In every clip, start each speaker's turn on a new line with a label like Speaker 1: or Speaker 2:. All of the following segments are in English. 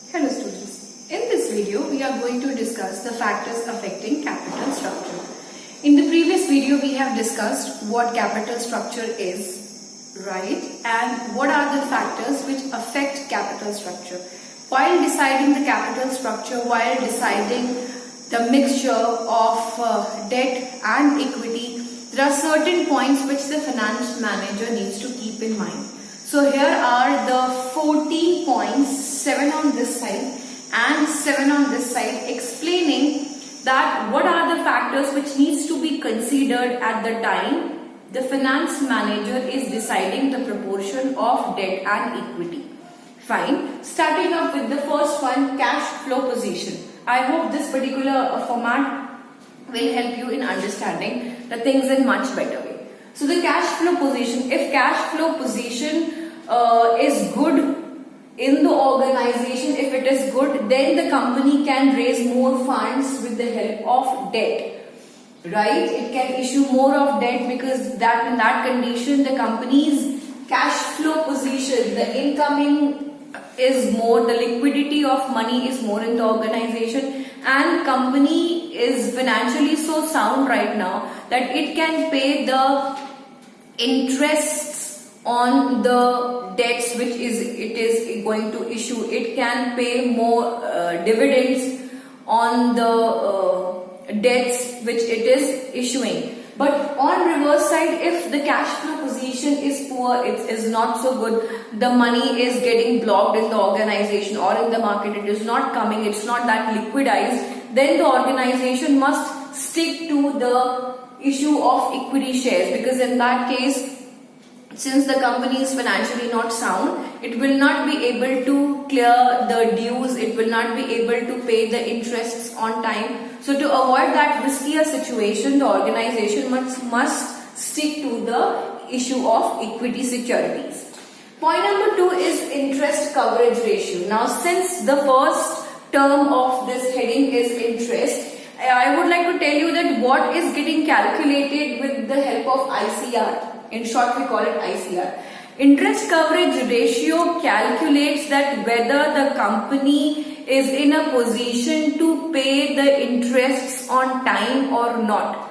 Speaker 1: Hello students, in this video we are going to discuss the factors affecting capital structure. In the previous video we have discussed what capital structure is, right, and what are the factors which affect capital structure. While deciding the capital structure, while deciding the mixture of debt and equity, there are certain points which the finance manager needs to keep in mind. So here are the 14 points, 7 on this side and 7 on this side, explaining that what are the factors which needs to be considered at the time the finance manager is deciding the proportion of debt and equity. Fine. Starting up with the first one, cash flow position. I hope this particular format will help you in understanding the things in much better way. So the cash flow position, if cash flow position is good in the organization, if it is good, then the company can raise more funds with the help of debt, right? It can issue more of debt because that in that condition the company's cash flow position, the incoming is more, the liquidity of money is more in the organization, and company is financially so sound right now that it can pay the interests on the debts which it is going to issue. It can pay more dividends on the debts which it is issuing. But on reverse side, if the cash flow position is poor, it is not so good, the money is getting blocked in the organization or in the market, it is not coming, it's not that liquidized, then the organization must stick to the issue of equity shares, because in that case, since the company is financially not sound, it will not be able to clear the dues, it will not be able to pay the interests on time. So to avoid that riskier situation, the organization must stick to the issue of equity securities. Point number 2 is interest coverage ratio. Now since the first term of this heading is interest, I would like to tell you that what is getting calculated with the help of ICR. In short, we call it ICR. Interest coverage ratio calculates that whether the company is in a position to pay the interests on time or not.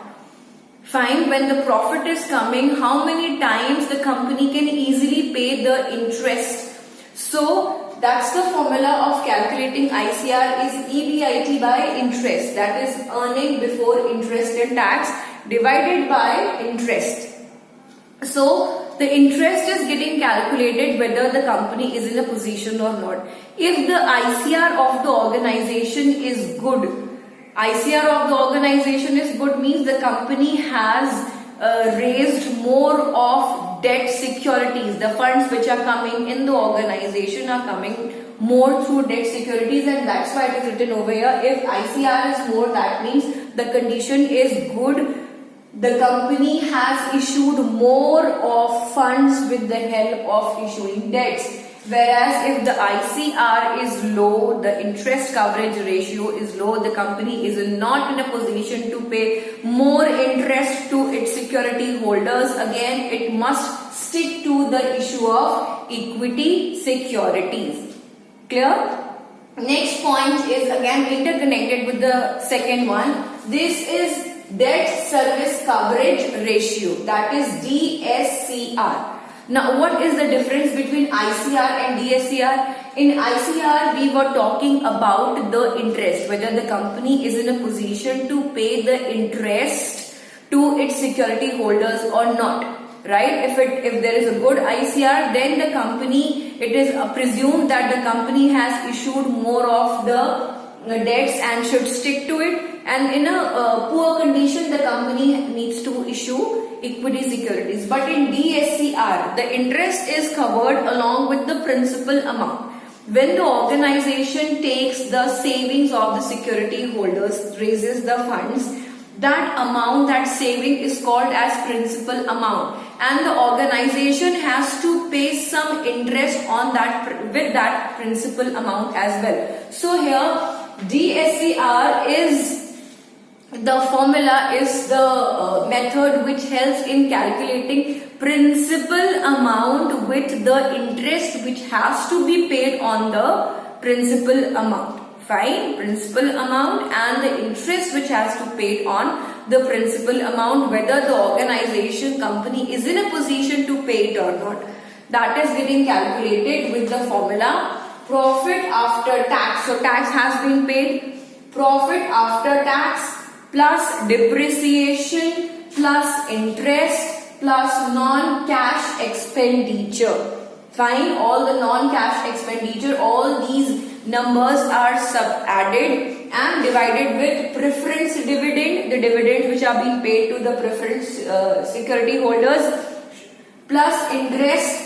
Speaker 1: Fine, when the profit is coming, how many times the company can easily pay the interest. So that's the formula of calculating ICR is EBIT by interest, that is earning before interest and tax divided by interest. So the interest is getting calculated whether the company is in a position or not. If the ICR of the organization is good, ICR of the organization is good means the company has raised more of debt securities. The funds which are coming in the organization are coming more through debt securities, and that's why it is written over here. If ICR is more, that means the condition is good. The company has issued more of funds with the help of issuing debts. Whereas if the ICR is low, the interest coverage ratio is low, the company is not in a position to pay more interest to its security holders, again it must stick to the issue of equity securities. Clear? Next point is again interconnected with the second one. This is debt service coverage ratio, that is DSCR. Now what is the difference between ICR and DSCR? In ICR we were talking about the interest, whether the company is in a position to pay the interest to its security holders or not, right? If there is a good ICR, then the company, it is presumed that the company has issued more of the debts and should stick to it, and in a poor condition the company needs to issue equity securities. But in DSCR, the interest is covered along with the principal amount. When the organization takes the savings of the security holders, raises the funds, that amount, that saving is called as principal amount, and the organization has to pay some interest on that with that principal amount as well. So here DSCR is the formula, is the method which helps in calculating principal amount with the interest which has to be paid on the principal amount. Fine, principal amount and the interest which has to pay on the principal amount, whether the organization company is in a position to pay it or not. That is getting calculated with the formula profit after tax. So tax has been paid, profit after tax plus depreciation plus interest plus non-cash expenditure. Fine, all the non-cash expenditure, all these numbers are sub-added and divided with preference dividend, the dividends which are being paid to the preference security holders, plus interest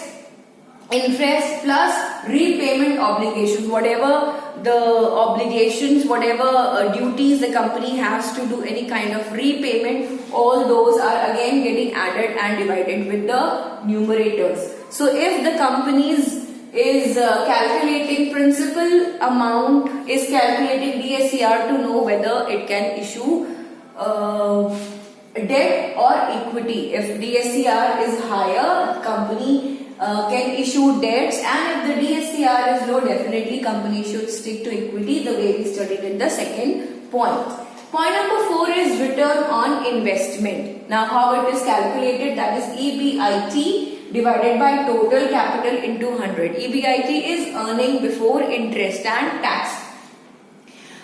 Speaker 1: plus repayment obligations, whatever the obligations, whatever duties the company has to do, any kind of repayment, all those are again getting added and divided with the numerators. So if the company's is calculating principal amount, is calculating DSCR to know whether it can issue debt or equity. If DSCR is higher, company can issue debts, and if the DSCR is low, definitely company should stick to equity, the way we studied in the second point. Point number 4 is return on investment. Now how it is calculated, that is EBIT divided by total capital into 100. EBIT is earning before interest and tax.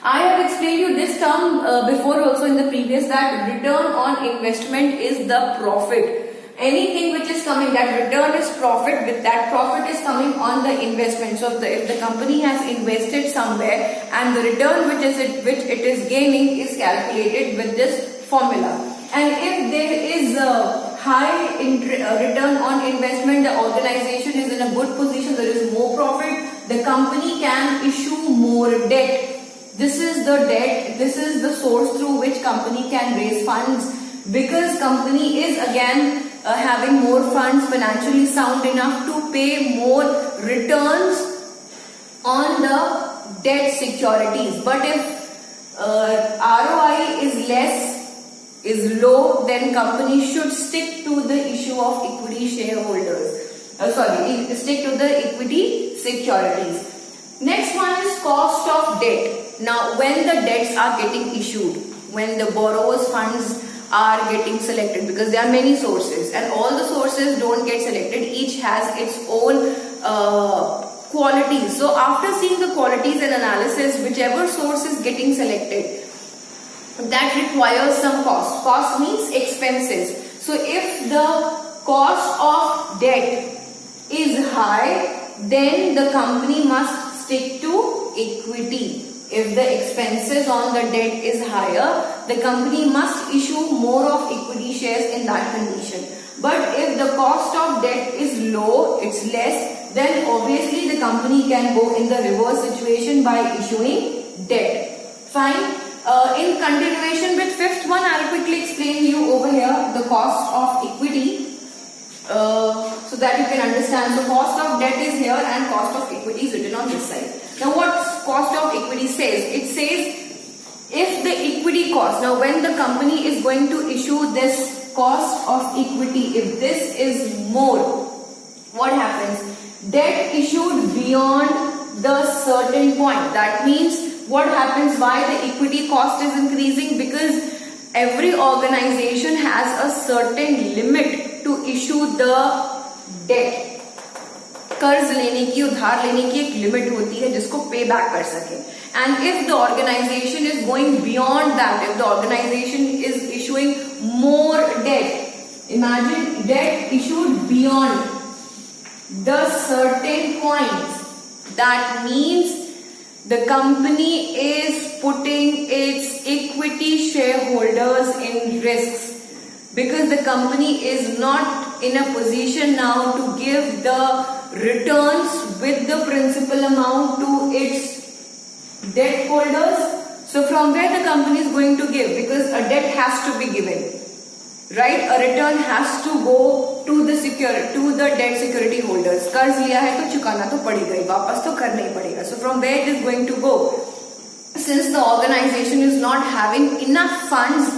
Speaker 1: I have explained you this term before also in the previous, that return on investment is the profit. Anything which is coming, that return is profit, with that profit is coming on the investment. So if the company has invested somewhere and the return which it is gaining is calculated with this formula. And if there is a high return on investment, the organization is in a good position, there is more profit, the company can issue more debt. This is the debt, this is the source through which company can raise funds, because company is again having more funds, financially sound enough to pay more returns on the debt securities. But if ROI is less, is low, then company should stick to the issue of equity shareholders. Stick to the equity securities. Next one is cost of debt. Now, when the debts are getting issued, when the borrower's funds are getting selected, because there are many sources and all the sources don't get selected, each has its own qualities. So after seeing the qualities and analysis, whichever source is getting selected, that requires some cost. Cost means expenses. So if the cost of debt is high, then the company must stick to equity. If the expenses on the debt is higher, the company must issue more of equity shares in that condition. But if the cost of debt is low, it's less, then obviously the company can go in the reverse situation by issuing debt. Fine. In continuation with fifth one, I'll quickly explain you over here the cost of equity so that you can understand. So cost of debt is here and cost of equity is written on this side. Now what cost of equity says? It says if the equity cost, now when the company is going to issue this cost of equity, if this is more, what happens? Debt issued beyond the certain point. That means what happens, why the equity cost is increasing? Because every organization has a certain limit to issue the debt. कर्ज लेने की, उधार लेने की एक limit होती है जिसको पे बैक कर सके. And if the organization is going beyond that, if the organization is issuing more debt, imagine debt issued beyond the certain points, that means the company is putting its equity shareholders in risks, because the company is not in a position now to give the returns with the principal amount to its debt holders. So from where the company is going to give, because a debt has to be given, right? A return has to go to the debt security holders. कर्ज लिया है तो चुकाना तो पड़ेगा ही, वापस तो करना ही पड़ेगा. So from where it is going to go? Since the organization is not having enough funds,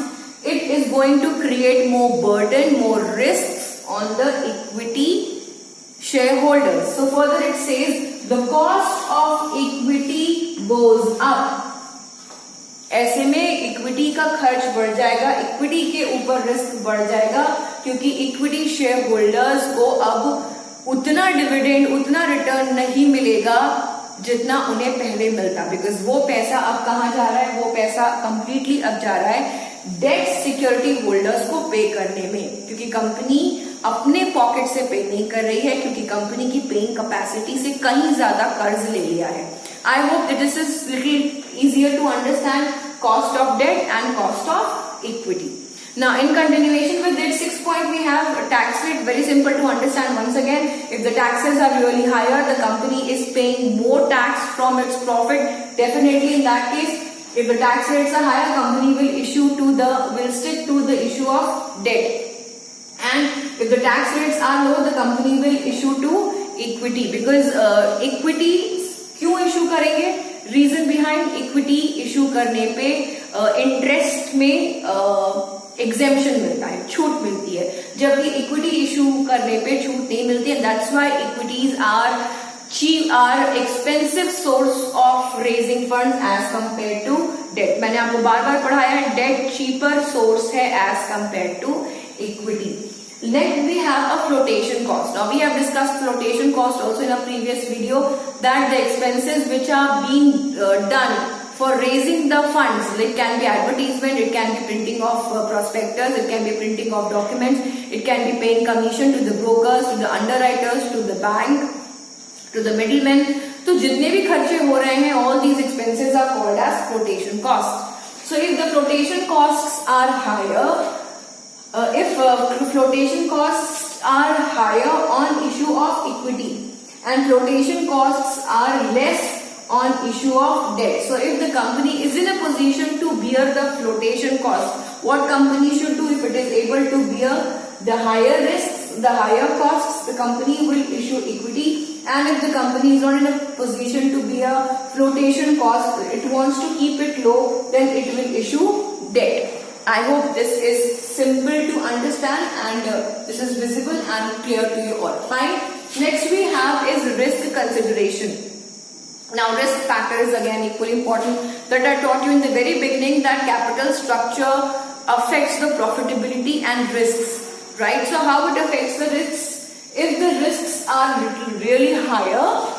Speaker 1: it is going to create more burden, more risks on the equity shareholders. So further it says the cost of equity goes up, ऐसे में equity का खर्च बढ़ जाएगा, equity के ऊपर risk बढ़ जाएगा, क्योंकि इक्विटी शेयर होल्डर्स को अब उतना डिविडेंड, उतना रिटर्न नहीं मिलेगा जितना उन्हें पहले मिलता, बिकॉज वो पैसा अब कहां जा रहा है, वो पैसा कंप्लीटली अब जा रहा है डेट सिक्योरिटी होल्डर्स को पे करने में, क्योंकि कंपनी अपने पॉकेट से पे नहीं कर रही है, क्योंकि कंपनी की पेइंग कैपेसिटी से कहीं ज्यादा कर्ज ले लिया है. I hope that this is little easier to understand cost of debt and cost of equity. Now, in continuation with that 6th point, we have a tax rate. Very simple to understand. Once again, if the taxes are really higher, the company is paying more tax from its profit. Definitely, in that case, if the tax rates are higher, company will stick to the issue of debt. And if the tax rates are low, the company will issue to equity, because equity क्यों issue करेंगे? Reason behind equity issue करने पे interest में exemption मिलता है, छूट मिलती है, जबकि इक्विटी इशू करने पे छूट नहीं मिलती है. That's why equities are expensive source of raising funds as compare to debt. मैंने आपको बार बार पढ़ाया है, डेट चीपर सोर्स है as compare to equity. Next we have a flotation cost. Now we have discussed flotation cost also in a previous video, that the expenses which are being done for raising the funds, it can be advertisement, it can be printing of prospectus, it can be printing of documents, it can be paying commission to the brokers, to the underwriters, to the bank, to the middlemen. तो जितने भी खर्चे हो रहे हैं, all these expenses are called as flotation costs. So if the flotation costs are higher, if flotation costs are higher on issue of equity and flotation costs are less on issue of debt, so if the company is in a position to bear the flotation cost, what company should do? If it is able to bear the higher risks, the higher costs, the company will issue equity. And if the company is not in a position to bear flotation cost, it wants to keep it low, then it will issue debt. I hope this is simple to understand and this is visible and clear to you all. Fine. Next we have is risk consideration. Now risk factor is again equally important, that I taught you in the very beginning, that capital structure affects the profitability and risks, right? So how it affects the risks? If the risks are really higher,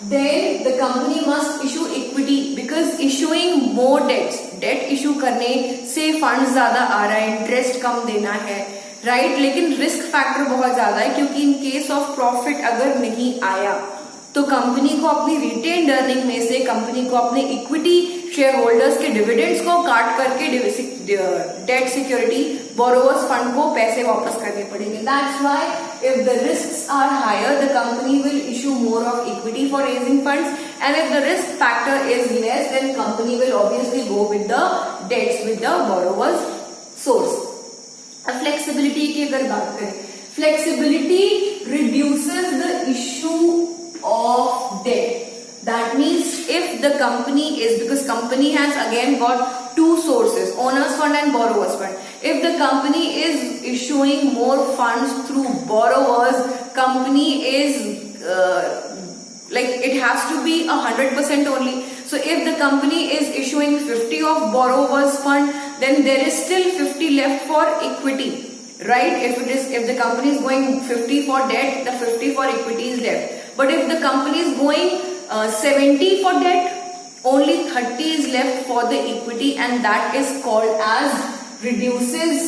Speaker 1: then the company must issue equity, because issuing more debts, debt issue करने से fund ज्यादा आ रहा है, interest कम देना है, right? लेकिन risk factor बहुत ज्यादा है, क्योंकि इन केस ऑफ प्रॉफिट अगर नहीं आया तो कंपनी को अपनी रिटेन्ड अर्निंग में से, कंपनी को अपने इक्विटी शेयर होल्डर्स के डिविडेंड्स को काट करके डेट सिक्योरिटी बोरोवर्स फंड को पैसे वापस करने पड़ेंगे. That's why if the risks are higher, the company will issue more of equity for raising funds, and if the risk factor is less, then company will obviously go with the debts with the borrowers source. Flexibility की अगर बात करें, flexibility reduces the issue of debt. That means if the company is, because company has again got two sources, owners fund and borrowers fund. If the company is issuing more funds through borrowers, company is like it has to be 100% only. So if the company is issuing 50 of borrowers fund, then there is still 50 left for equity, right? If the company is going 50 for debt, the 50 for equity is left. But if the company is going 70 for debt, only 30 is left for the equity, and that is called as reduces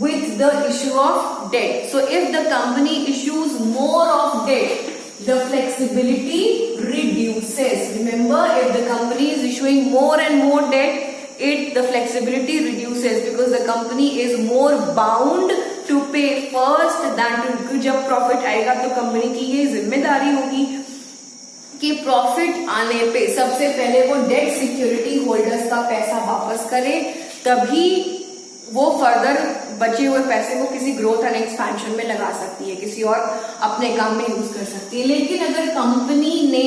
Speaker 1: with the issue of debt. So if the company issues more of debt, the flexibility reduces. Remember, if the company is issuing more and more debt, the flexibility reduces, because the company is more bound to pay first than to, जब profit आएगा तो company की ये जिम्मेदारी होगी कि profit आने पे सबसे पहले वो डेट सिक्योरिटी होल्डर्स का पैसा वापस करे, तभी वो फर्दर बचे हुए पैसे को किसी ग्रोथ एंड एक्सपेंशन में लगा सकती है, किसी और अपने काम में यूज कर सकती है. लेकिन अगर कंपनी ने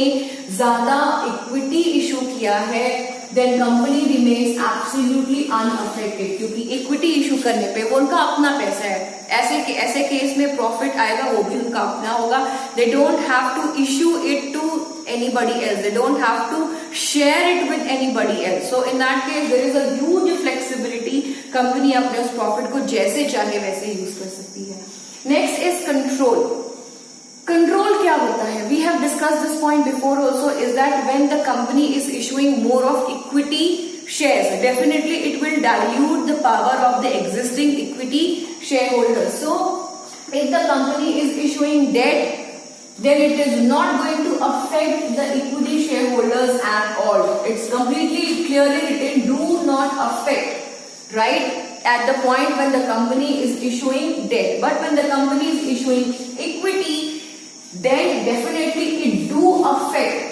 Speaker 1: ज्यादा इक्विटी इशू किया है, then company remains absolutely unaffected, क्योंकि इक्विटी इशू करने पे वो उनका अपना पैसा है. ऐसे केस में प्रॉफिट आएगा वो भी उनका अपना होगा. They don't have to issue it to anybody else. They don't have to share it with anybody else. So in that case, there is a huge flexibility. Company अपने उस प्रॉफिट को जैसे चाहे वैसे यूज कर सकती है. Next is control. कंट्रोल क्या होता है? We have discussed this point before also, is that when the company is issuing more of equity shares, definitely it will dilute the power of the existing equity shareholders. So if the company is issuing debt, then it is not going to affect the equity shareholders at all. It's completely clearly written, do not affect, right? At the point when the company is issuing debt. But when the company is issuing equity, then definitely it do affect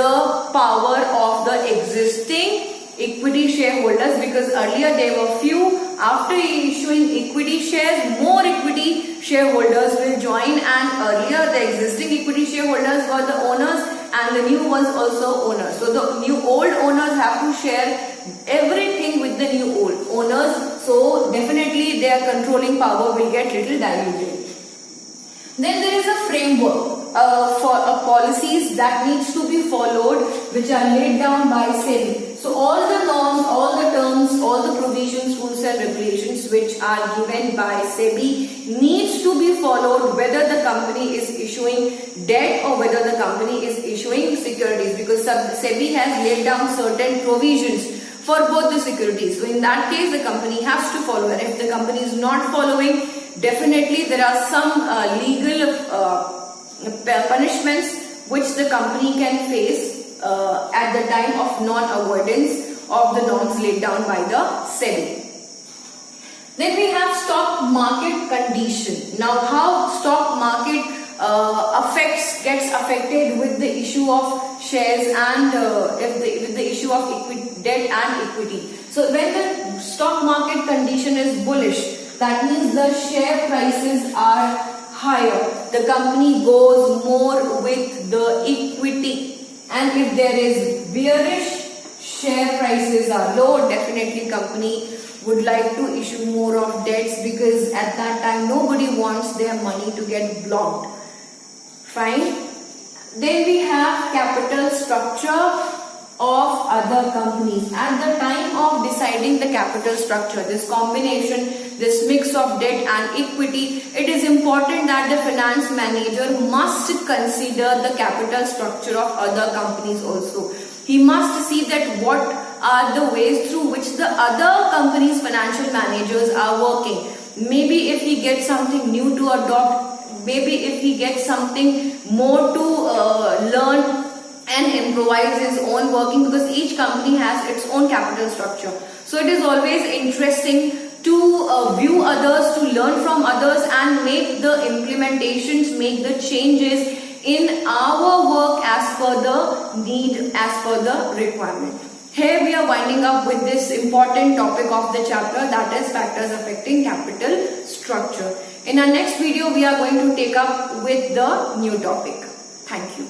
Speaker 1: the power of the existing equity shareholders, because earlier there were few. After issuing equity shares, more equity shareholders will join, and earlier the existing equity shareholders were the owners and the new ones also owners. So the new old owners have to share everything with the new old owners. So definitely their controlling power will get little diluted. Then there is a framework for policies that needs to be followed, which are laid down by SEBI. So all the norms, all the terms, all the provisions, rules and regulations which are given by SEBI needs to be followed, whether the company is issuing debt or whether the company is issuing securities, because SEBI has laid down certain provisions for both the securities. So in that case, the company has to follow, and if the company is not following, definitely there are some legal punishments which the company can face at the time of non-avoidance of the norms laid down by the SEBI. Then we have stock market condition. Now, how stock market gets affected with the issue of shares and with the issue of debt and equity. So when the stock market condition is bullish, that means the share prices are higher. The company goes more with the equity. And if there is bearish, share prices are low, definitely company would like to issue more of debts, because at that time nobody wants their money to get blocked. Fine. Then we have capital structure of other companies. At the time of deciding the capital structure, this combination, this mix of debt and equity, it is important that the finance manager must consider the capital structure of other companies also. He must see that what are the ways through which the other companies' financial managers are working. Maybe if he gets something new to adopt, maybe if he gets something more to learn and improvise his own working, because each company has its own capital structure. So it is always interesting to view others, to learn from others and make the implementations, make the changes in our work as per the need, as per the requirement. Here we are winding up with this important topic of the chapter, that is factors affecting capital structure. In our next video, we are going to take up with the new topic. Thank you.